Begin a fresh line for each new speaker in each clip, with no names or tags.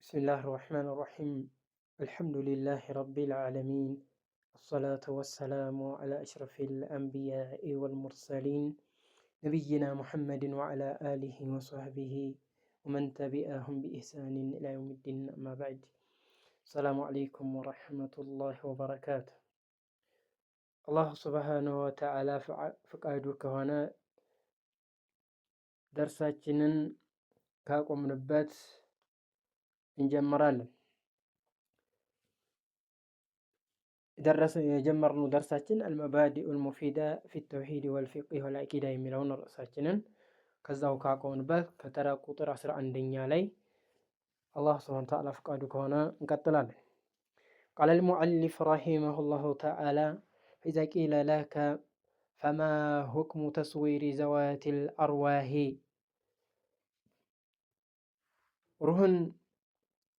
بسم الله الرحمن الرحيم. الحمد لله رب العالمين، الصلاة والسلام على أشرف الأنبياء والمرسلين نبينا محمد وعلى آله وصحبه ومن تبعهم بإحسان إلى يوم الدين. أما بعد، السلام عليكم ورحمة الله وبركاته. الله سبحانه وتعالى فقادك هنا درساتنا ካቆምንበት እንጀምራለን። የጀመርነው ደርሳችን አልመባዲኡል ሙፊዳ ፊ ተውሂድ ወልፊቅህ ወልዐቂዳ የሚለውን ርዕሳችንን ከዛው ካቆምንበት ከተራ ቁጥር 11ኛ ላይ አላህ ሱብሓነሁ ወተዓላ ፈቃዱ ከሆነ እንቀጥላለን። ቃለ አልሙዐሊፍ ረሂመሁላሁ ተዓላ ኢዛ ቂለ ለከ ፈማ ሁክሙ ተስዊሪ ዘዋቲል አርዋሂ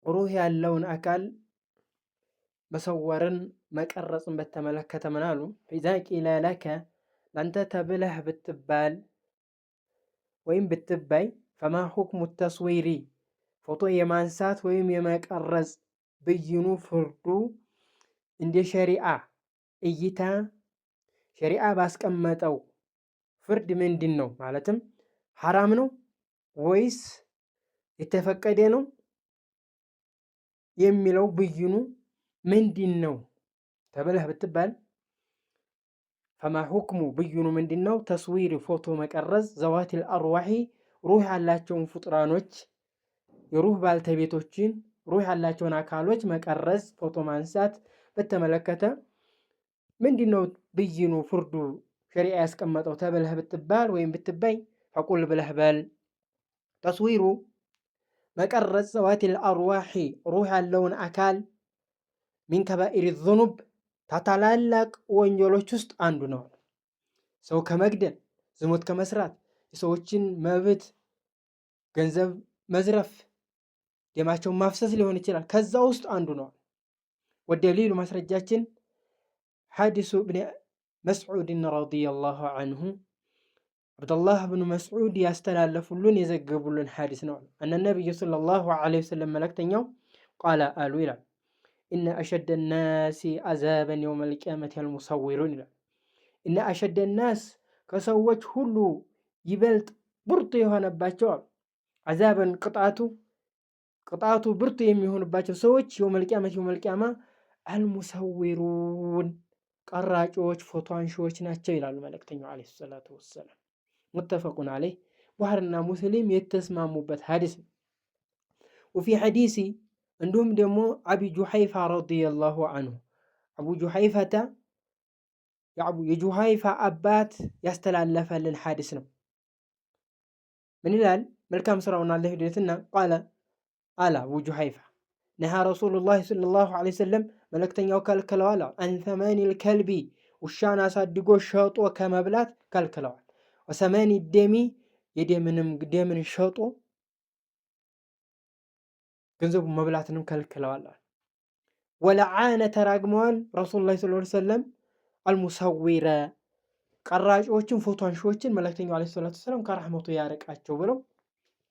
ሩህ ያለውን አካል መሰወርን መቀረጽን በተመለከተ ምን አሉ? ኢዛ ቂለ ለከ ላንተ ተብለህ ብትባል ወይም ብትባይ ፈማ ሁክሙ ተስዊሪ ፎቶ የማንሳት ወይም የመቀረጽ ብይኑ ፍርዱ እንደ ሸሪዓ እይታ ሸሪዓ ባስቀመጠው ፍርድ ምንድን ነው? ማለትም ሐራም ነው ወይስ የተፈቀደ ነው የሚለው ብይኑ ምንድን ነው ተብለህ ብትባል ፈማ ሁክሙ ብይኑ ምንድን ነው? ተስዊር ፎቶ መቀረጽ ዘዋቲል አርዋሂ ሩህ ያላቸውን ፍጡራኖች የሩህ ባልተቤቶችን ሩህ ያላቸውን አካሎች መቀረጽ ፎቶ ማንሳት በተመለከተ ምንድን ነው ብይኑ ፍርዱ ሸሪዓ ያስቀመጠው ተብለህ ብትባል ወይም ብትባይ ፈቁል ብለህ በል ተስዊሩ መቀረጽ ዘዋቲል አርዋሂ ሩህ ያለውን አካል ሚን ከባኢሪ ዙኑብ ታታላላቅ ወንጀሎች ውስጥ አንዱ ነው። ሰው ከመግደል፣ ዝሙት ከመስራት፣ የሰዎችን መብት ገንዘብ መዝረፍ፣ ደማቸውን ማፍሰስ ሊሆን ይችላል። ከዛ ውስጥ አንዱ ነው። ወደሊሉ ማስረጃችን ሐዲሱ እብን መስዑድን ረዲየላሁ አንሁ አብዱላህ ብኑ መስዑድ ያስተላለፉልን የዘገቡልን ሐዲስ ነው። እነ ነቢዩ ሰለላሁ ዐለይሂ ወሰለም መልእክተኛው ቃለ አሉ ይላል ኢነ አሸደ ናሲ አዛበን የውመል ቂያመቲ አልሙሰዊሩን ይላል። ኢነ አሸደ ናስ ከሰዎች ሁሉ ይበልጥ ብርቱ የሆነባቸው አዛበን ቅጣቱ ብርቱ የሚሆንባቸው ሰዎች የውመል ቂያማ አልሙሰዊሩን ቀራጮች፣ ፎቶ አንሺዎች ናቸው ይላሉ መልእክተኛው ዐለይሂ ሰላቱ ወሰላም። ሙተፈቁን ዐለይህ ቡኻሪና ሙስሊም የተስማሙበት ሐዲስ ነው። ወፊ ሐዲሲ እንዲሁም ደግሞ አቢ ጁሐይፋ ረዲየላሁ አንሁ አቡ ጁሐይፋታ የጁሐይፋ አባት ያስተላለፈልን ሐዲስ ነው። ምን ይላል? መልካም ስራውን አላህ ይወድለትና ቃለ አላ አቡ ጁሐይፋ ነሃ ረሱሉላህ ሰለላሁ ዐለይሂ ወሰለም መልእክተኛው ከልክለዋል አን ሰማኒል ከልቢ ውሻን አሳድጎ ሸጦ ከመብላት ከልክለዋል። ወሰማኒ ደሚ ደምን ሸጦ ገንዘቡ መብላትንም ከልክለዋል። ወለዓነ ተራግመዋል ረሱሉላህ ሰለላሁ ዐለይሂ ወሰለም አልሙሰዊረ ቀራጮችን ፎቶ አንሺዎችን መልእክተኛው ዐለይሂ ሰላቱ ወሰላም ከረሕመቱ ያርቃቸው ብለው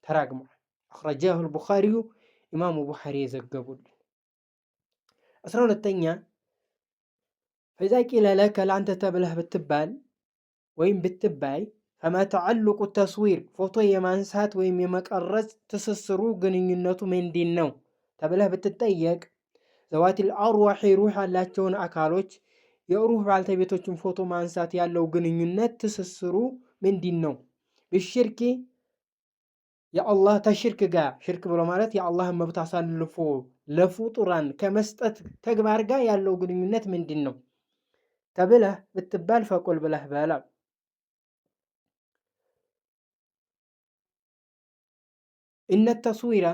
ተራግመዋል። አኽረጃሁል ቡኻሪዩ ኢማሙ ቡኻሪ የዘገቡልን። 12ኛ ፈኢዛ ቂለ ለከ ለአንተ ተብለህ ብትባል ወይም ብትባይ ፈማ ተዓልቁ ተስዊር ፎቶ የማንሳት ወይም የመቀረጽ ትስስሩ ግንኙነቱ ምንድን ነው ተብለህ ብትጠየቅ ዘዋቲል አርዋሂ ሩህ ያላቸውን አካሎች የሩህ ባልተቤቶችን ፎቶ ማንሳት ያለው ግንኙነት ትስስሩ ምንድን ነው? ብሽርኪ የአላህ ተሽርክ ጋር ሽርክ ብሎ ማለት የአላህን መብት አሳልፎ ለፍጡራን ከመስጠት ተግባር ጋር ያለው ግንኙነት ምንድን ነው ተብለህ ብትባል ፈቁል ብለህ በላ ኢነ ተስዊራ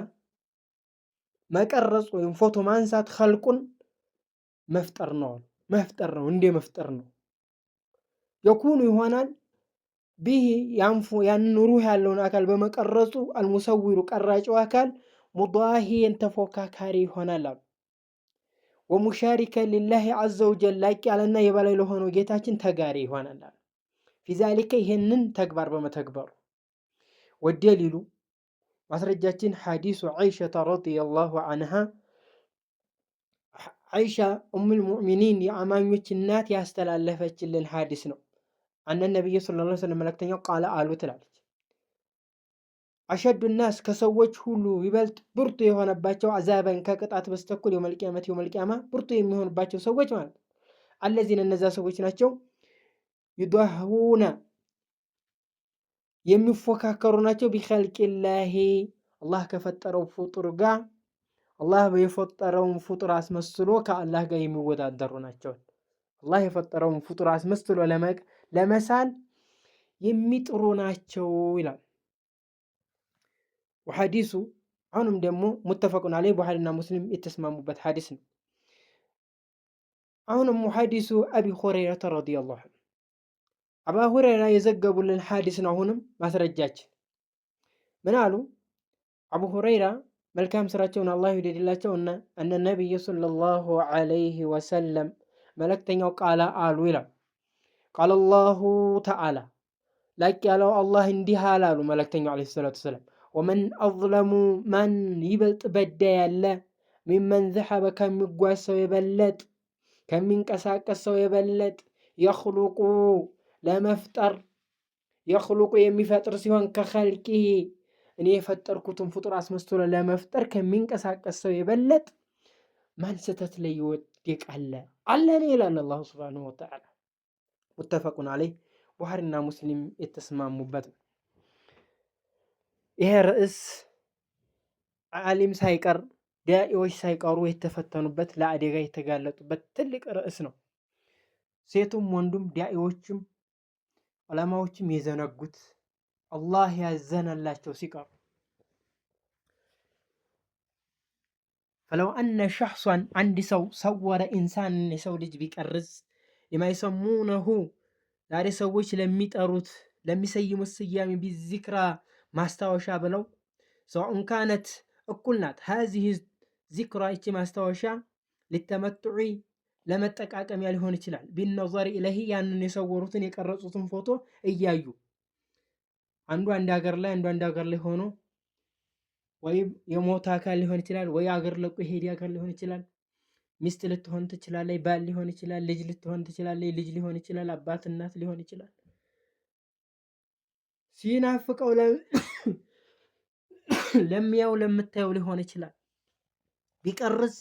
መቀረጽ ወይም ፎቶ ማንሳት ኸልቁን መፍጠር ነው። እንደ መፍጠር ነው። የኩኑ ይሆናል ቢሂ ያንን ሩህ ያለውን አካል በመቀረጹ አልሙሰዊሩ ቀራጭው አካል ሙዳሂየን ተፎካካሪ ይሆናል አሉ። ወሙሻሪከ ሊላሂ ዐዘ ወጀል ላቅ ያለና የበላይ ለሆነው ጌታችን ተጋሪ ይሆናል አሉ። ፊዛሊከ ይህንን ተግባር በመተግበሩ ወደሊሉ ማስረጃችን ሐዲሱ ዐይሸተ ረዲየላሁ ዐንሃ ዐይሻ ኡሙል ሙእሚኒን የአማኞች እናት ያስተላለፈችልን ሐዲስ ነው። አነ ነቢይ ሰለላሁ ዐለይሂ ወሰለም መልእክተኛው ቃለ አሉ ትላለች። አሸዱ ናስ ከሰዎች ሁሉ ይበልጥ ብርቱ የሆነባቸው አዛበን ከቅጣት በስተኩል የውመል ቂያማ ብርቱ የሚሆንባቸው ሰዎች ማለት አለዚህን እነዛ ሰዎች ናቸው። ይዷሁነ የሚፎካከሩ ናቸው። ቢኸልቂላሂ አላህ ከፈጠረው ፍጡር ጋር አላህ የፈጠረውን ፍጡር አስመስሎ ከአላህ ጋር የሚወዳደሩ ናቸው። አላህ የፈጠረውን ፍጡር አስመስሎ ለመሳል የሚጥሩ ናቸው ይላል። ወሐዲሱ አሁንም ደግሞ ሙተፈቁን ዐለይሂ ቡኻሪና ሙስሊም የተስማሙበት ሐዲስ ነው። አሁንም ሐዲሱ አቢ ሁረይረተ ረዲየላሁ ዐንሁ አባ ሁረይራ የዘገቡልን ሐዲስ ነው። አሁንም ማስረጃችን ምን አሉ? አቡ ሁረይራ መልካም ስራቸውን አላህ ይውደድላቸው እና እነ ነቢይ ሰለላሁ ዐለይሂ ወሰለም መልእክተኛው ቃለ አሉ ይላል። ቃለ አላሁ ተዓላ ላቅ ያለው አላህ እንዲህ አላሉ መልእክተኛው ዐለይሂ ሰላቱ ወሰላም ወመን አዝለሙ ማን ይበልጥ በዳይ ያለ ሚመን ዘሐበ ከሚጓዝ ሰው የበለጥ ከሚንቀሳቀስ ሰው የበለጥ የኽሉቁ ለመፍጠር የኽሉቁ የሚፈጥር ሲሆን ከኸልቂሂ እኔ የፈጠርኩትን ፍጡር አስመስሎ ለመፍጠር ከሚንቀሳቀስ ሰው የበለጥ ማን ስህተት ላይ ይወድቃል አለን ይላል አላሁ ሱብሓነሁ ወተዓላ። ሙተፈቁን ዐለይህ ቡኻሪና ሙስሊም የተስማሙበት ነው። ይሄ ርዕስ ዓሊም ሳይቀር ዳኢዎች ሳይቀሩ የተፈተኑበት ለአደጋ የተጋለጡበት ትልቅ ርዕስ ነው። ሴቱም ወንዱም ዳኢዎችም ዑለማዎችም የዘነጉት አላህ ያዘነላቸው ሲቀሩ ፈለው አነ ሸኽሷን አንድ ሰው ሰወረ ኢንሳንን የሰው ልጅ ቢቀርጽ የማይሰሙነሁ ዛሬ ሰዎች ለሚጠሩት ለሚሰይሙት ስያሜ ቢዚክራ ማስታወሻ ብለው ሰዋኡን ካነት እኩል ናት። ሀዚህ ዚክራ ይቺ ማስታወሻ ሊተመቱዒ ለመጠቃቀሚያ ሊሆን ይችላል። ቢነዘር ኢለይሂ ያንን የሰወሩትን የቀረጹትን ፎቶ እያዩ አንዱ አንድ ሀገር ላይ አንዱ አንድ ሀገር ላይ ሆኖ ወይም የሞተ አካል ሊሆን ይችላል፣ ወይ አገር ለቆ የሄደ አካል ሊሆን ይችላል። ሚስት ልትሆን ትችላለች፣ ባል ሊሆን ይችላል፣ ልጅ ልትሆን ትችላለች፣ ልጅ ሊሆን ይችላል፣ አባት እናት ሊሆን ይችላል። ሲናፍቀው ለሚያው ለምታየው ሊሆን ይችላል። ቢቀርጽ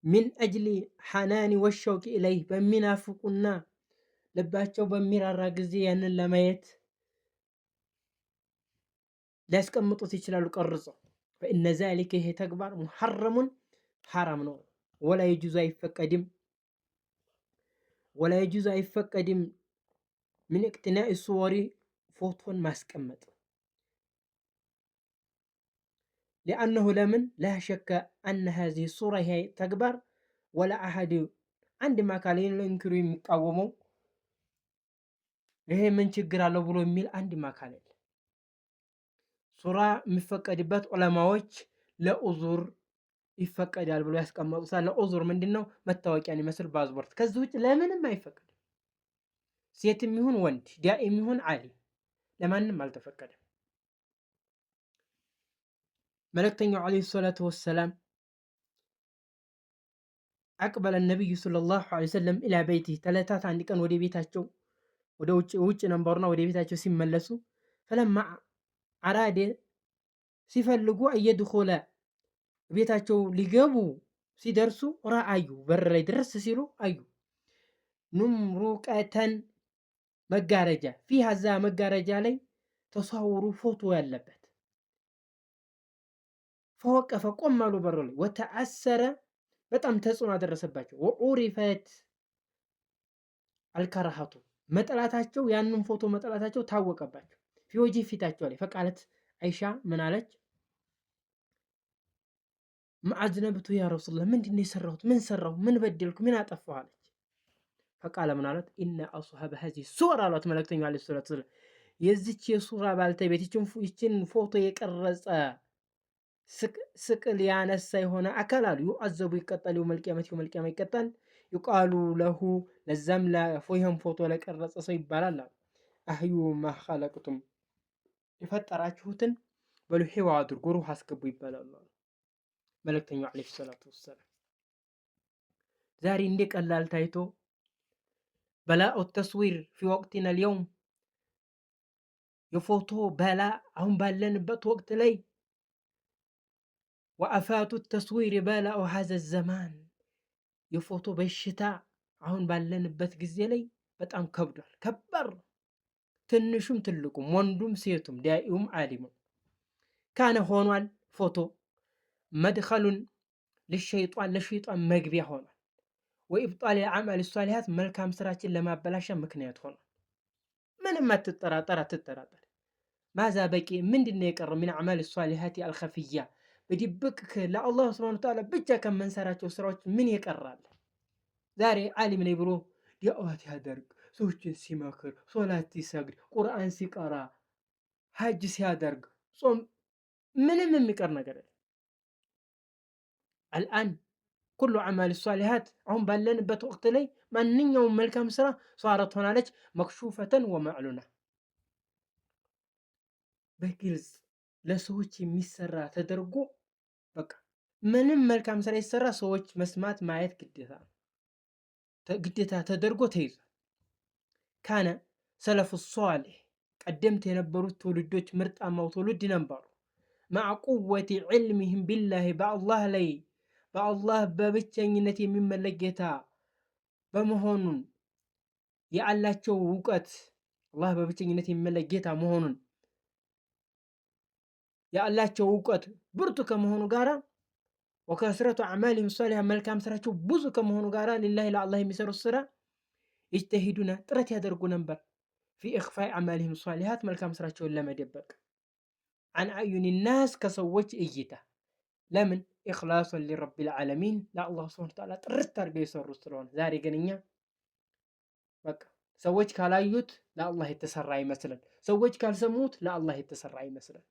ሚን አጅሊ ሐናኒ ወሸውቂ ኢለይህ በሚናፍቁና ልባቸው በሚራራ ጊዜ ያንን ለማየት ሊያስቀምጡት ይችላሉ ቀርጸው። ፈኢነ ዛሊከ ይሄ ተግባር ሙሐረሙን ሐራም ነው። ወላ የጁዝ አይፈቀድም ወላ የጁዝ አይፈቀድም ምን እቅትናኢ ሱወሪ ፎቶን ማስቀመጥ ሊአነሁ ለምን ላ ሸከ አነ ሀዚህ ሱራ ይሄ ተግባር ወላ አሐድ አንድ አካል ይንክሩ የሚቃወመው ይሄ ምን ችግር አለው ብሎ የሚል አንድ አካል የለ። ሱራ የሚፈቀድበት ዑለማዎች ለኡዙር ይፈቀዳል ብሎ ያስቀመጡታል። ለኡዙር ምንድነው? መታወቂያን ይመስል ፓስፖርት። ከዚህ ውጭ ለምንም አይፈቀድም። ሴትም ይሁን ወንድ ዳኢም ይሁን ዓሊም ለማንም አልተፈቀደም። መልእክተኛው ዓለይሂ ሰላቱ ወሰላም አቅበለ ነቢዩ ሰለላሁ ዐለይሂ ወሰለም ኢላ በይቲሂ ተለታት አንድ ቀን ወደ ቤታቸው ወደ ውጭ ነበሩና ወደ ቤታቸው ሲመለሱ ፈለማ አራደ ሲፈልጉ አየድኹለ ቤታቸው ሊገቡ ሲደርሱ ረአዩ በር ላይ ድረስ ሲሉ አዩ ኑምሩቀተን መጋረጃ ፊሃ ዛ መጋረጃ ላይ ተሰውሩ ፎቶ ያለበት ፈወቀፈ ቆም አሉ በሩ ላይ ወተአሰረ በጣም ተጽዕኖ አደረሰባቸው። ወዑሪፈት አልከራሃቱ መጠላታቸው ያንን ፎቶ መጠላታቸው ታወቀባቸው። ፊወጂ ፊታቸው ላይ ፈቃለት አይሻ ምን አለች? ማዕዝነብቱ ያ ረሱላህ ምንድነው የሰራሁት? ምን ሰራሁ? ምን በደልኩ? ምን አጠፋሁ? አለች። ፈቃለ ምን አለት? ኢነ አስሐበ ሀዚህ ሱራ አሏት መልእክተኛው ዓለይሂ ሰላቱ ወሰላም የዚች የሱራ ባልተቤት ይችን ፎቶ የቀረጸ ስቅል ያነሳ የሆነ አካል አሉ ዩዐዘቡ ይቀጣል፣ የውመል ቂያማ ይቀጣል። ዩቃሉ ለሁ ለዛም ይህም ፎቶ ለቀረጸ ሰው ይባላል አህዩ ማ ኸለቅቱም የፈጠራችሁትን በሉ ሕያው አድርጉ ሩህ አስገቡ ይባላሉ መልእክተኛው ዓለይሂ ሰላቱ ወሰላም። ዛሬ እንደ ቀላል ታይቶ በላኡ ተስዊር ፊ ወቅቲና ልየውም የፎቶ በላ አሁን ባለንበት ወቅት ላይ ወአፋቱ ተስዊር በላኡ ሀዘ ዘማን የፎቶ በሽታ አሁን ባለንበት ጊዜ ላይ በጣም ከብዷል። ከባድ ትንሹም ትልቁም ወንዱም ሴቱም ዳኢውም ዓሊሙም ካነ ሆኗል። ፎቶ መድኸሉን ለሸይጣን መግቢያ ሆኗል። ወኢብጣል የአዕማል ሷሊሃት መልካም ስራችን ለማበላሻ ምክንያት ሆኗል። ምንም አትጠራጠር። ማዛ በቂ ምንድነው የቀረው? ሚን አዕማል ሷሊሃት አልኸፊያ በድብቅ ለአላህ ሱብሓነሁ ወተዓላ ብቻ ከምንሰራቸው ስራዎች ምን ይቀራል? ዛሬ ዓሊም ነኝ ብሎ ዲዕዋት ያደርግ፣ ሰዎችን ሲመክር፣ ሶላት ሲሰግድ፣ ቁርአን ሲቀራ፣ ሐጅ ሲያደርግ፣ ጾም ምንም የሚቀር ነገር የለም። አልአን ኩሉ አዕማል ሷሊሃት አሁን ባለንበት ወቅት ላይ ማንኛውም መልካም ስራ ሷረት ሆናለች መክሹፈተን ወመዕሉና በግልጽ ለሰዎች የሚሰራ ተደርጎ በቃ ምንም መልካም ስራ ይሰራ ሰዎች መስማት ማየት ግዴታ ተደርጎ ተይዟል። ካነ ሰለፉ ሷሊህ ቀደምት የነበሩት ትውልዶች ምርጣማው ትውልድ ነበሩ። መዓ ቁወቲ ዒልሚሂም ቢላሂ በአላህ በብቸኝነት የሚመለክ ጌታ በመሆኑን ያላቸው እውቀት አላህ በብቸኝነት የሚመለክ ጌታ መሆኑን ያላቸው እውቀት ብርቱ ከመሆኑ ጋራ ወከስረቱ አዕማሊሂም ሷሊሃ መልካም ስራቸው ብዙ ከመሆኑ ጋራ ሊላሂ ለአላህ የሚሰሩት ስራ ይጅተሂዱና ጥረት ያደርጉ ነበር ፊ ኢኽፋኢ አዕማሊሂም ሷሊሃት መልካም ስራቸውን ለመደበቅ አን አዩኒ ናስ ከሰዎች እይታ ለምን ኢኽላሱን ሊረቢል ዓለሚን ለአላህ ሱብሓነሁ ወተዓላ ጥርት አድርገው የሰሩት ስለሆነ። ዛሬ ግን እኛ በቃ ሰዎች ካላዩት ለአላህ የተሰራ አይመስለን፣ ሰዎች ካልሰሙት ለአላህ የተሰራ አይመስለን።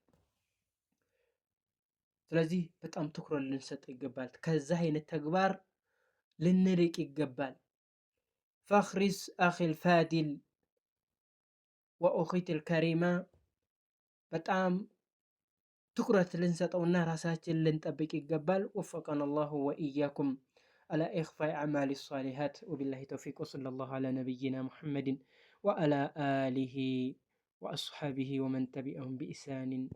ስለዚህ በጣም ትኩረት ልንሰጥ ይገባል። ከዛ አይነት ተግባር ልንርቅ ይገባል። ፈኽሪስ አኺል ፋዲል ወኡኺቲል ከሪማ በጣም ትኩረት ልንሰጠውና ራሳችን ልንጠብቅ ይገባል። ወፈቀና አላሁ ወኢያኩም አላ ኢኽፋኢ አዕማሊ ሷሊሃት ወቢላሂ ተውፊቅ ወሰለላሁ ዐላ ነቢይና ሙሐመድን ወዐላ አሊሂ ወአስሐቢሂ ወመን ተቢዐሁም ቢኢሕሳኒን